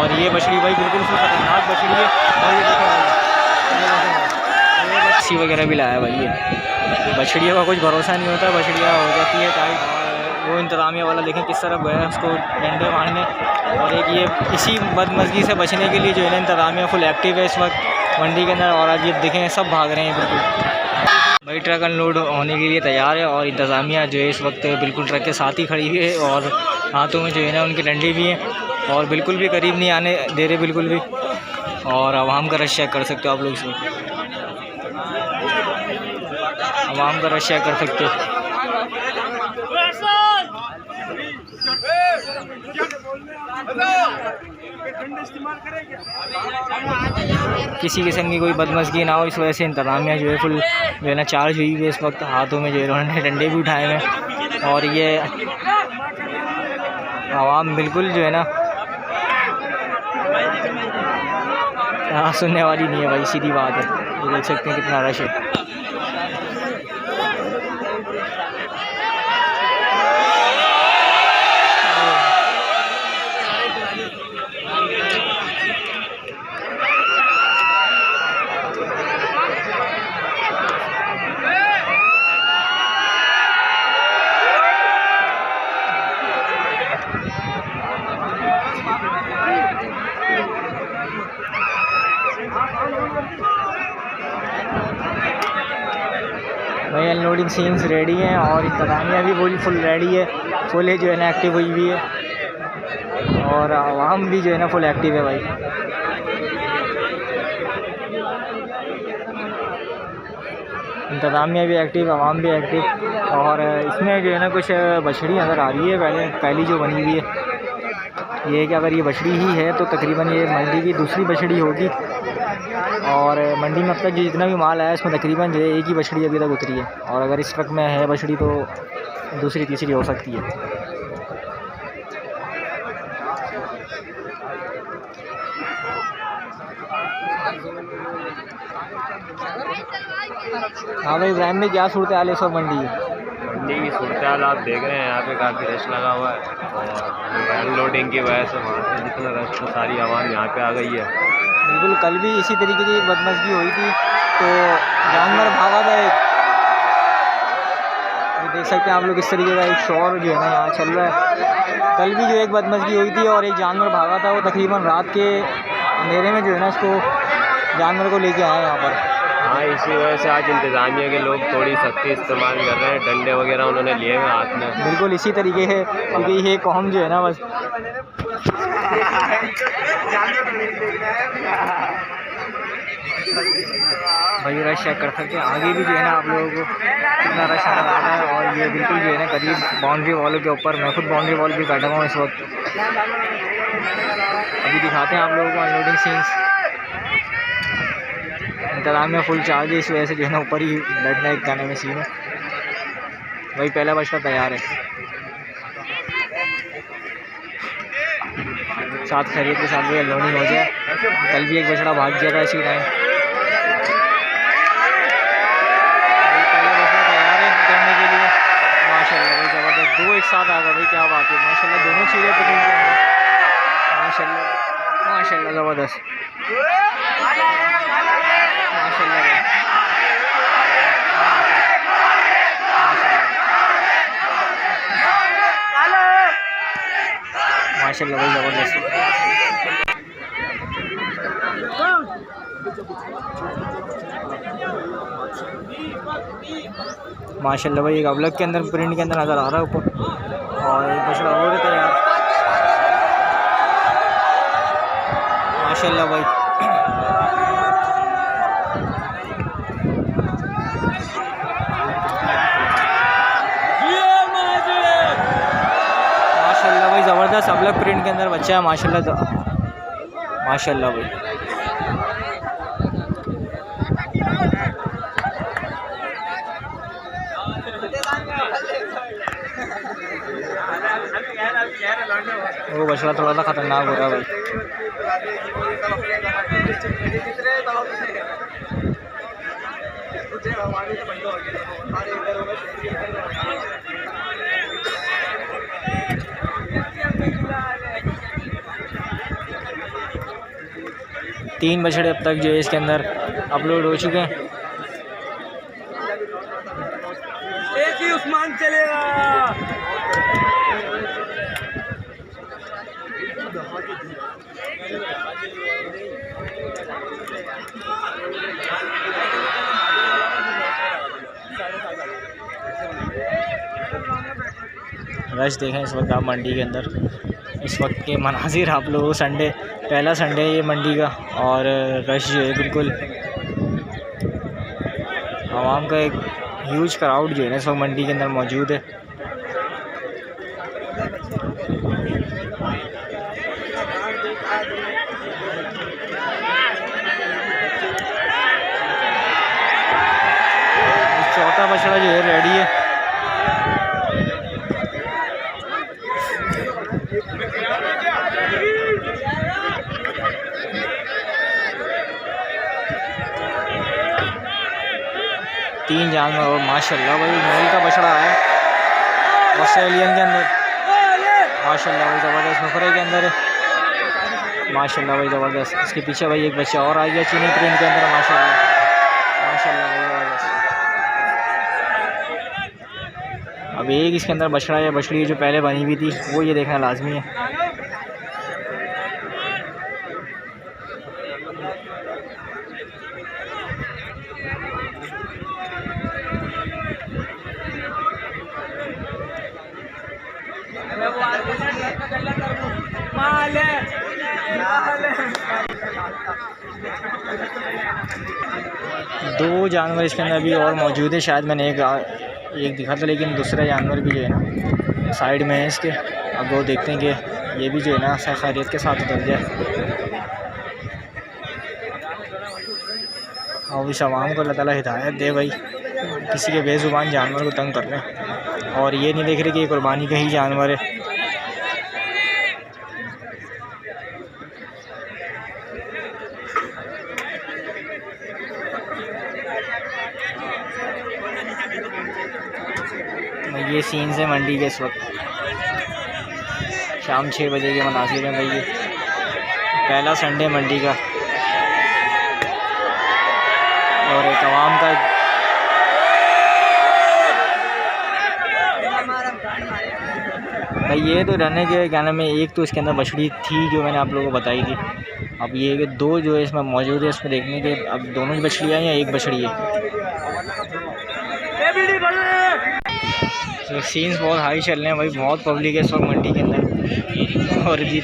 और ये बछड़ी भाई बिल्कुल खतरनाक बछड़ी है। और ये देखो ये बच्ची वगैरह भी लाया भाई। ये बछड़ियों का कुछ भरोसा नहीं होता, बछड़ियाँ हो जाती है टाइट। और वो इंतज़ामिया वाला देखें किस तरफ गया उसको डंडे मारने। और एक ये इसी बदमज़गी से बचने के लिए जो है ना इंतज़ामिया फुल एक्टिव है इस वक्त मंडी के अंदर। और आज ये देखें सब भाग रहे हैं बिल्कुल भाई। ट्रक अनलोड होने के लिए तैयार है और इंतज़ामिया जो है इस वक्त बिल्कुल ट्रक के साथ ही खड़ी हुई है। और हाथों में जो है ना उनकी डंडी भी हैं और बिल्कुल भी करीब नहीं आने दे रहे बिल्कुल भी। और आवाम का रश चेक कर सकते हो आप लोग, इसमें आवाम का रश चेक कर सकते हो। किसी किस्म की कोई बदमज़गी ना हो, इस वजह से इंतज़ामिया जो है फुल जो है ना चार्ज हुई है इस वक्त। हाथों में जो है उन्होंने डंडे भी उठाए हैं। और ये आवाम बिल्कुल जो है ना यहाँ सुनने वाली नहीं है भाई, सीधी बात है। ये देख सकते हैं कितना रश है। भाई अनलोडिंग सीन्स रेडी हैं और इंतज़ामिया भी फुल रेडी है, फुल जो है ना एक्टिव हुई हुई है। और आवाम भी जो है ना फुल एक्टिव है भाई। इंतज़ामिया भी एक्टिव, आवाम भी एक्टिव। और इसमें जो है ना कुछ बछड़ी नज़र आ रही है पहली जो बनी हुई है। ये कि अगर ये बछड़ी ही है तो तकरीबन ये मंडी की दूसरी बछड़ी होगी। और मंडी में अब तक जितना भी माल आया इसमें तकरीबन जो है एक ही बछड़ी अभी तक उतरी है। और अगर इस ट्रक में है बछड़ी तो दूसरी तीसरी हो सकती है। हाँ भाई इब्राहिम में क्या सूरत हाल है सब मंडी की सूरत हाल आप देख रहे हैं। यहाँ पे काफ़ी रश लगा हुआ है और अनलोडिंग की वजह से वहाँ से जितना रश तो सारी आवाम यहाँ पे आ गई है। बिल्कुल कल भी इसी तरीके की बदमज़गी हुई थी तो जानवर भागा था एक। ये देख सकते हैं आप लोग इस तरीके का एक शोर जो है ना यहाँ चल रहा है। कल भी जो एक बदमज़गी हुई थी और एक जानवर भागा था, वो तकरीबन रात के अंधेरे में जो है ना इसको जानवर को लेके आए यहाँ पर। हाँ इसी वजह से आज इंतज़ामिया के लोग थोड़ी सख्ती इस्तेमाल कर रहे हैं, डंडे वगैरह उन्होंने लिए हुए हाथ में। बिल्कुल इसी तरीके है क्योंकि ये कौम जो है ना बस भाई रश चेक कर सकते हैं। आगे भी जो है ना आप लोगों को कितना रश नजर आ रहा है। और ये बिल्कुल जो है ना करीब बाउंड्री वॉलों के ऊपर, मैं खुद बाउंड्री वॉल भी बैठा हुआ हूँ इस वक्त। अभी दिखाते हैं आप लोगों को अनलोडिंग सीन्स। इंतज़ामिया फुल चार्ज है, इस वजह से जो है ना ऊपर ही बैठना एक गाने में सीन है। वही पहला बछड़ा तैयार है, साथ खरीद के साथ भी अनलोडिंग हो गया। कल भी एक बछड़ा भाग गया था इसी टाइम। पहला बछड़ा तैयार है करने के लिए। माशाल्लाह भाई ज़बरदस्त, दो एक साथ आ गए भाई, क्या बात है। माशाल्लाह दोनों चीज़ें पकड़ी हैं। माशाल्लाह माशाल्लाह ज़बरदस्त, माशाल्लाह माशाल्लाह भाई ज़बरदस्त। माशाल्लाह भाई एक अबलग के अंदर प्रिंट के अंदर नज़र आ रहा है ऊपर। और एक बछड़ा हो रहा है यार, माशाल्लाह भाई। माशाल्लाह भाई ज़बरदस्त अबलग प्रिंट के अंदर बच्चा है। माशाल्लाह माशाल्लाह भाई। वो बछड़ा थोड़ा सा खतरनाक हो रहा है भाई। 3 बछड़े अब तक जो है इसके अंदर अपलोड हो चुके हैं। एक ही उस्मान चलेगा। रश देखें इस वक्त आप मंडी के अंदर, इस वक्त के मनाजिर आप लोग। संडे, पहला संडे है ये मंडी का, और रश जो है बिल्कुल आवाम का एक ह्यूज क्राउड जो है ना इस वक्त मंडी के अंदर मौजूद है। चौथा बछड़ा जो है रेडी है। तीन जानवर और माशाल्लाह भाई मेल का बछड़ा है ऑस्ट्रेलियन के अंदर, माशाल्लाह भाई ज़बरदस्त नुकरे के अंदर है, माशाल्लाह भाई ज़बरदस्त। इसके पीछे भाई एक बच्चा और आ गया चीनी प्रिंट के अंदर, माशाल्लाह माशाल्लाह भाई ज़बरदस्त। अब एक इसके अंदर बछड़ा या बछड़ी जो पहले बनी हुई थी वो ये देखना लाजमी है। दो जानवर इसके अंदर भी और मौजूद है, शायद मैंने एक दिखा था, लेकिन दूसरा जानवर भी जो है ना साइड में है इसके। अब वो देखते हैं कि ये भी जो है ना खैरियत के साथ उतर जाए। और इस आवाम को अल्लाह ताला हिदायत दे भाई, किसी के बेज़ुबान जानवर को तंग कर रहे हैं और ये नहीं देख रहे कि ये कुर्बानी का ही जानवर है। ये सीन से मंडी के इस वक्त शाम 6 बजे के मनासिर हैं भाई। ये पहला संडे मंडी का और एक आवाम का भाई। ये तो रहने के क्या नाम है, एक तो इसके अंदर बछड़ी थी जो मैंने आप लोगों को बताई थी। अब ये कि दो जो है इसमें मौजूद है, इसमें देखने के अब दोनों ही बछड़ियाँ हैं या एक बछड़ी है। तो सीन्स बहुत हाई चल रहे हैं भाई, बहुत पब्लिक है इस वक्त मंडी के अंदर। और जी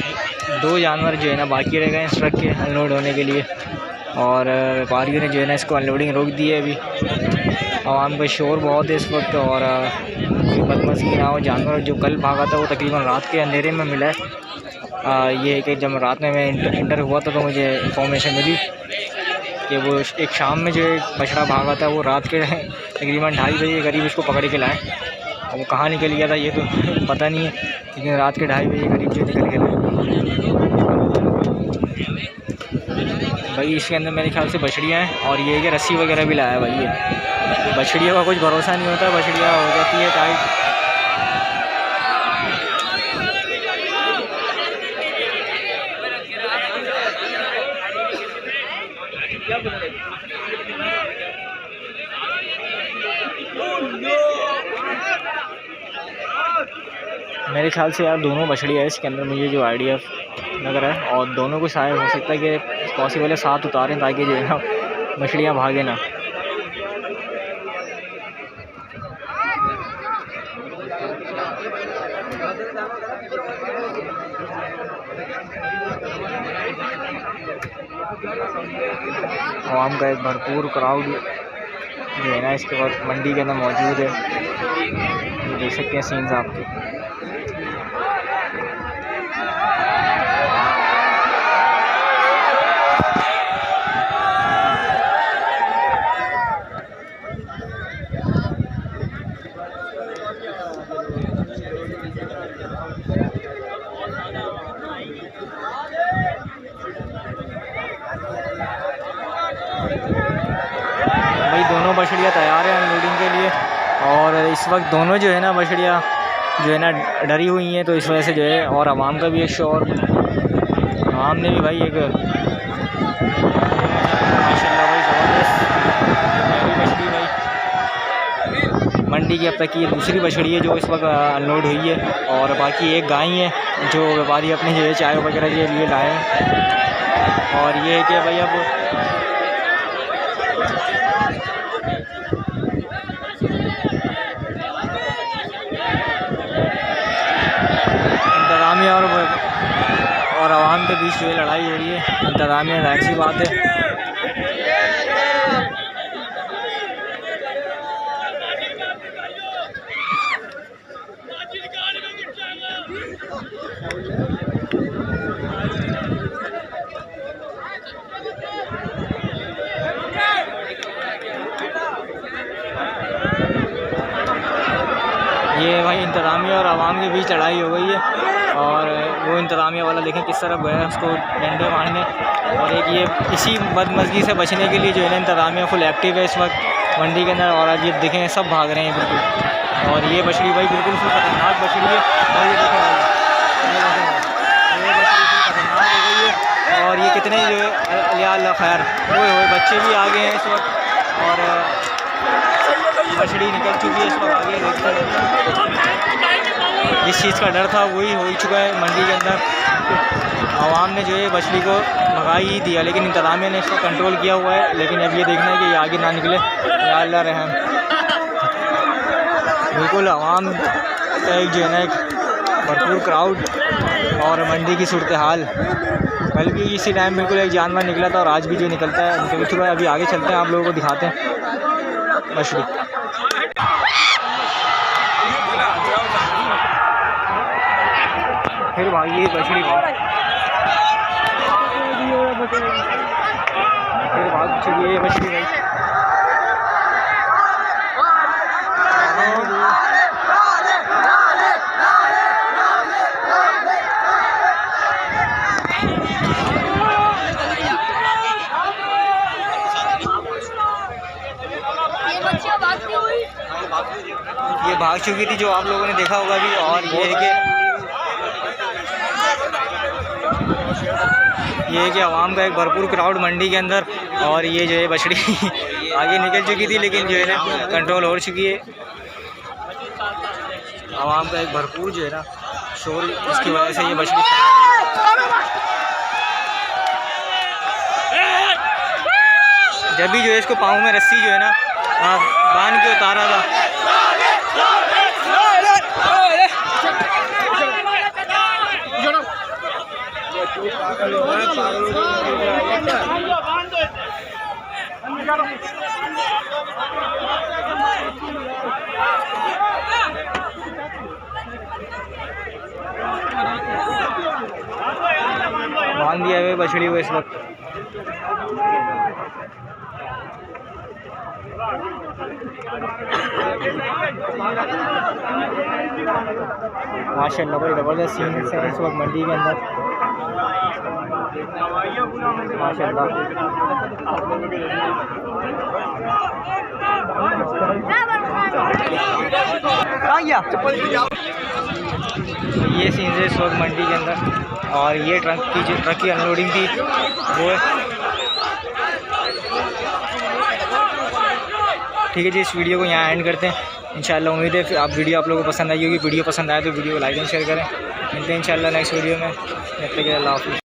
दो जानवर जो है ना बाकी रह गए इस ट्रक के अनलोड होने के लिए, और व्यापारियों ने जो है ना इसको अनलोडिंग रोक दी है अभी। आवाम का शोर बहुत है इस वक्त, और कोई बदमज़गी ना हो। जानवर जो कल भागा था वो तकरीबन रात के अंधेरे में मिला है। ये है कि जब रात में मैं इंटर हुआ था तो मुझे इंफॉर्मेशन मिली कि वो एक शाम में जो बछड़ा भागा था वो रात के तकरीबन 2:30 बजे के करीब उसको पकड़ के लाए। और वो कहाँ निकल गया था ये तो पता नहीं है, लेकिन रात के 2:30 बजे करीब जो निकल गया भाई। इसके अंदर मेरे ख्याल से बछड़ियाँ हैं, और ये कि रस्सी वगैरह भी लाया भाई। ये बछड़ियों का कुछ भरोसा नहीं होता, बछड़ियाँ हो जाती है टाइट। मेरे ख्याल से यार दोनों बछड़ियाँ है इसके अंदर, मुझे जो आइडिया लग रहा है। और दोनों को शायद हो सकता है कि पॉसिबल है साथ उतारें ताकि जो है ना मछलियाँ भागे ना। आवाम का एक भरपूर क्राउड जो है ना इसके वक्त मंडी के अंदर मौजूद है। ये देख सकते हैं सीन्स आपके। भाई दोनों बछड़ियाँ तैयार हैं अनलोडिंग के लिए, और इस वक्त दोनों जो है ना बछड़ियाँ जो है ना डरी हुई हैं, तो इस वजह से जो है, और आवाम का भी एक शोर, आवाम ने भी भाई एक मंडी की अब तक की ये दूसरी बछड़ी है जो इस वक्त अनलोड हुई है, और बाकी एक गाय है जो व्यापारी अपने जो है चाय वगैरह के लिए लाए हैं। और ये है कि भाई अब इंतज़ामिया और आवाम के बीच जो लड़ाई हो रही है। इंतज़ामिया जाहिर सी बात है ये भाई इंतज़ामिया और आवाम के बीच लड़ाई हो गई है, और वो इंतज़ामिया वाला देखें किस तरफ गया उसको डंडे मारने, और एक ये इसी बदमज़गी से बचने के लिए जो है ना इंतज़ामिया फुल एक्टिव है इस वक्त मंडी के अंदर। और आज ये देखें सब भाग रहे हैं बिल्कुल, और ये बछड़ी भाई बिल्कुल फुल खतरनाक बछड़ी है। और ये देखें भाई ये बछड़ी फुल खतरनाक हो गई है, और ये कितने जो है अल्लाह खैर वो बच्चे भी आ गए हैं इस वक्त, और बछड़ी निकल चुकी है इस वक्त आगे। जिस चीज़ का डर था वही हो ही चुका है मंडी के अंदर। आवाम ने जो है बछड़ी को भगा ही दिया, लेकिन इंतज़ामिया ने इसको कंट्रोल किया हुआ है। लेकिन अब ये देखना है कि ये आगे ना निकले, या अल्लाह रहम। बिल्कुल आवाम का एक जो है ना एक भरपूर क्राउड, और मंडी की सूरत हाल। कल भी इसी टाइम बिल्कुल एक जानवर निकला था, और आज भी जो निकल चुका है। अभी आगे चलते हैं, आप लोगों को दिखाते हैं बछड़ी। फिर भागी बछड़ी फिर भाग चुकी है बछड़ी भाई। ये भाग चुकी थी जो आप लोगों ने देखा होगा अभी। और ये है कि आवाम का एक भरपूर क्राउड मंडी के अंदर, और ये जो है बछड़ी आगे निकल चुकी थी, लेकिन जो है ना कंट्रोल हो चुकी है। आवाम का एक भरपूर जो है ना शोर, इसकी वजह से ये बछड़ी जब भी जो है इसको पाँव में रस्सी जो है ना बांध के उतारा था, बांध दिया हुआ बछड़ी को इस वक्त। माशाल्लाह बड़ी ज़बरदस्त सीन है इस वक्त मंडी के अंदर। माशाल्लाह ये सीन है इस वक्त मंडी के अंदर, और ये ट्रक की अनलोडिंग थी वो है। ठीक है जी, इस वीडियो को यहाँ एंड करते हैं। इंशाल्लाह उम्मीद है आप लोगों को पसंद आई होगी। वीडियो पसंद आए तो वीडियो को लाइक एंड शेयर करें। मिलते हैं इंशाल्लाह नेक्स्ट वीडियो में। जब तक के लिए अल्लाह हाफ़िज़।